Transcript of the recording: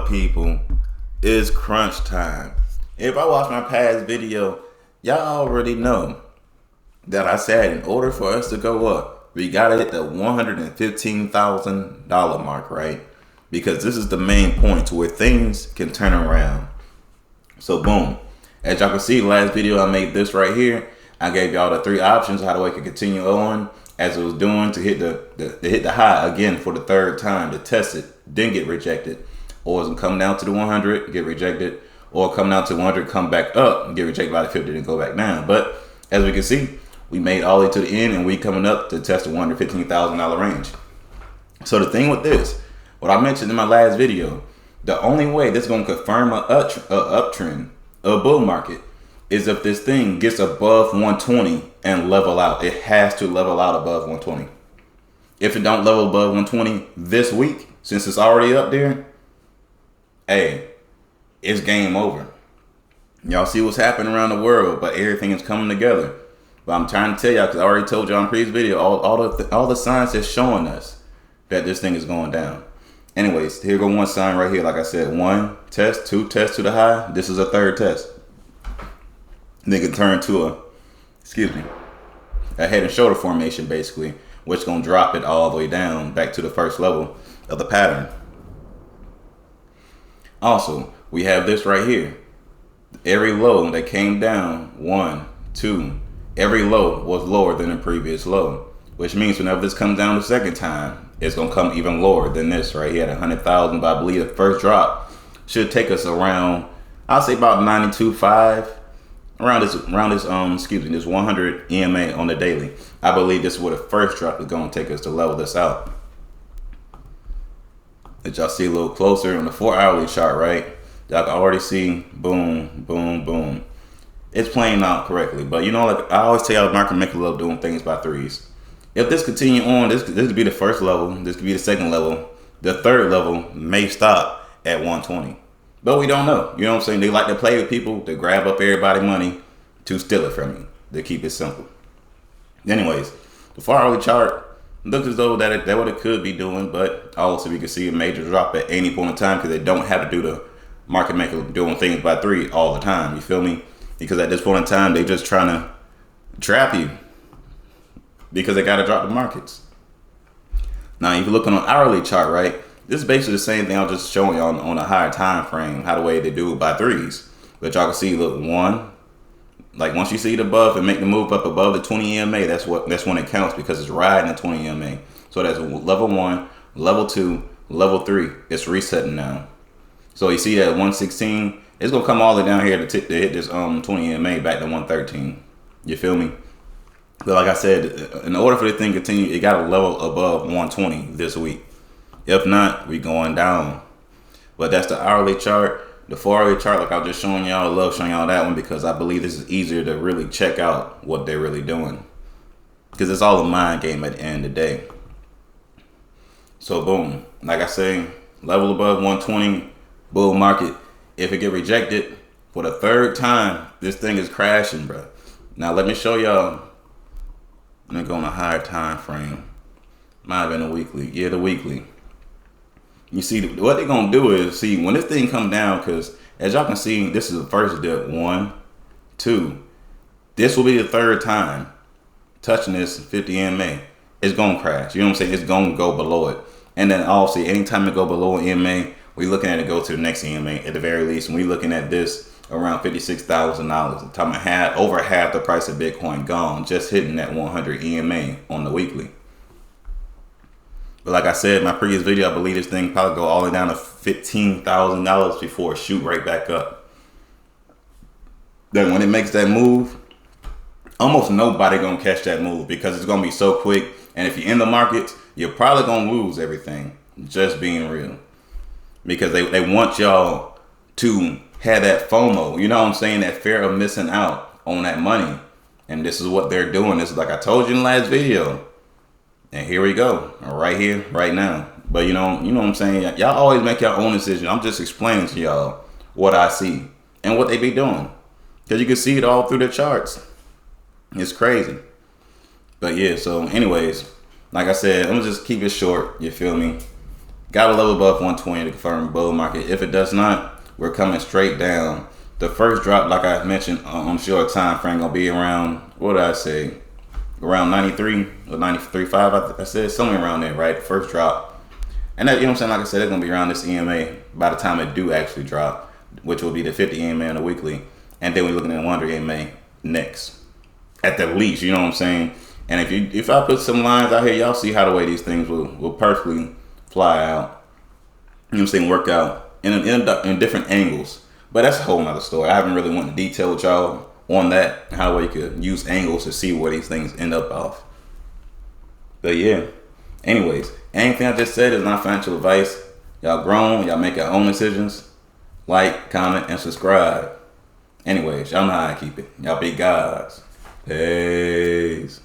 up, people? It's crunch time. If I watch my past video, y'all already know that I said in order for us to go up, we gotta hit the $115,000 mark, right? Because this is the main point to where things can turn around. So boom, as y'all can see, last video I made this right here. I gave y'all the 3 options how the way could continue on as it was doing to hit the high again for the 3rd time to test it, then get rejected, or it's gonna come down to the 100, get rejected, or come down to 100, come back up and get rejected by the 50, then go back down. But as we can see, we made all the way to the end, and we coming up to test the $115,000 range. So the thing with this, what I mentioned in my last video, the only way this is gonna confirm a uptrend, a bull market, is if this thing gets above 120 and level out. It has to level out above 120. If it don't level above 120 this week, since it's already up there, hey, it's game over. Y'all see what's happening around the world, but everything is coming together. But I'm trying to tell y'all, because I already told y'all in the previous video, all the signs is showing us that this thing is going down. Anyways, here go one sign right here. Like I said, 1 test, 2 tests to the high. This is a 3rd test. Then can turn to a head and shoulder formation, basically, which gonna drop it all the way down back to the first level of the pattern. Also, we have this right here. Every low that came down, 1, 2, every low was lower than the previous low, which means whenever this comes down the 2nd time, it's gonna come even lower than this right here at 100,000. But I believe the first drop should take us around, I'll say about 92.5. Around this 100 EMA on the daily. I believe this is where the first drop is going to take us to level this out. Let y'all see a little closer on the 4-hourly chart, right? Y'all can already see, boom, boom, boom. It's playing out correctly, but you know, like I always tell y'all, market maker love doing things by 3s. If this continue on, this could be the first level, this could be the 2nd level. The 3rd level may stop at 120. But we don't know. You know what I'm saying? They like to play with people to grab up everybody's money to steal it from you. They keep it simple. Anyways, the 4-hourly chart looks as though that what it could be doing, but also we can see a major drop at any point in time because they don't have to do the market maker doing things by 3 all the time. You feel me? Because at this point in time, they're just trying to trap you because they got to drop the markets. Now, if you're looking on hourly chart, right? This is basically the same thing I was just showing y'all on a higher time frame, how the way they do it by 3s. But y'all can see, look, 1, like once you see it above and make the move up above the 20 EMA, that's when it counts because it's riding the 20 EMA. So that's level 1, level 2, level 3. It's resetting now. So you see that 116, it's gonna come all the way down here to hit this 20 EMA back to 113. You feel me? But like I said, in order for this thing to continue, it got to level above 120 this week. If not, we going down. But that's the hourly chart. The 4-hourly chart, like I was just showing y'all, I love showing y'all that one because I believe this is easier to really check out what they're really doing. Because it's all a mind game at the end of the day. So boom, like I say, level above 120, bull market. If it get rejected for the 3rd time, this thing is crashing, bro. Now let me show y'all. Let me go on a higher time frame. Might have been a weekly. Yeah, the weekly. You see, what they're going to do is, see, when this thing come down, because as y'all can see, this is the first dip. 1, 2. This will be the 3rd time touching this 50 EMA. It's going to crash. You know what I'm saying? It's going to go below it. And then also, anytime it go below EMA, we're looking at it go to the next EMA at the very least. And we're looking at this around $56,000. Time over half the price of Bitcoin gone, just hitting that 100 EMA on the weekly. But like I said in my previous video, I believe this thing probably go all the way down to $15,000 before it shoot right back up. Then when it makes that move, almost nobody gonna catch that move because it's gonna be so quick. And if you're in the markets, you're probably gonna lose everything. Just being real. Because they want y'all to have that FOMO, you know what I'm saying? That fear of missing out on that money. And this is what they're doing. This is like I told you in the last video. And here we go, right here, right now. But you know what I'm saying? Y'all always make your own decision. I'm just explaining to y'all what I see and what they be doing. Because you can see it all through the charts. It's crazy. But yeah, so anyways, like I said, I'm gonna just keep it short, you feel me? Got to level above 120 to confirm bull market. If it does not, we're coming straight down. The first drop, like I mentioned, I'm sure a time frame gonna be around, what did I say? Around 93 or 93.5. I said somewhere around there, right? First drop, and that, you know what I'm saying. Like I said, it's gonna be around this EMA by the time it do actually drop, which will be the 50 EMA on the weekly, and then we're looking at 100 EMA next, at the least. You know what I'm saying? And if I put some lines out here, y'all see how the way these things will perfectly fly out. You know what I'm saying? Work out in different angles. But that's a whole nother story. I haven't really went into detail with y'all on that, how you could use angles to see where these things end up off. But yeah. Anyways, anything I just said is not financial advice. Y'all grown, y'all make your own decisions. Like, comment, and subscribe. Anyways, y'all know how I keep it. Y'all be guys. Peace.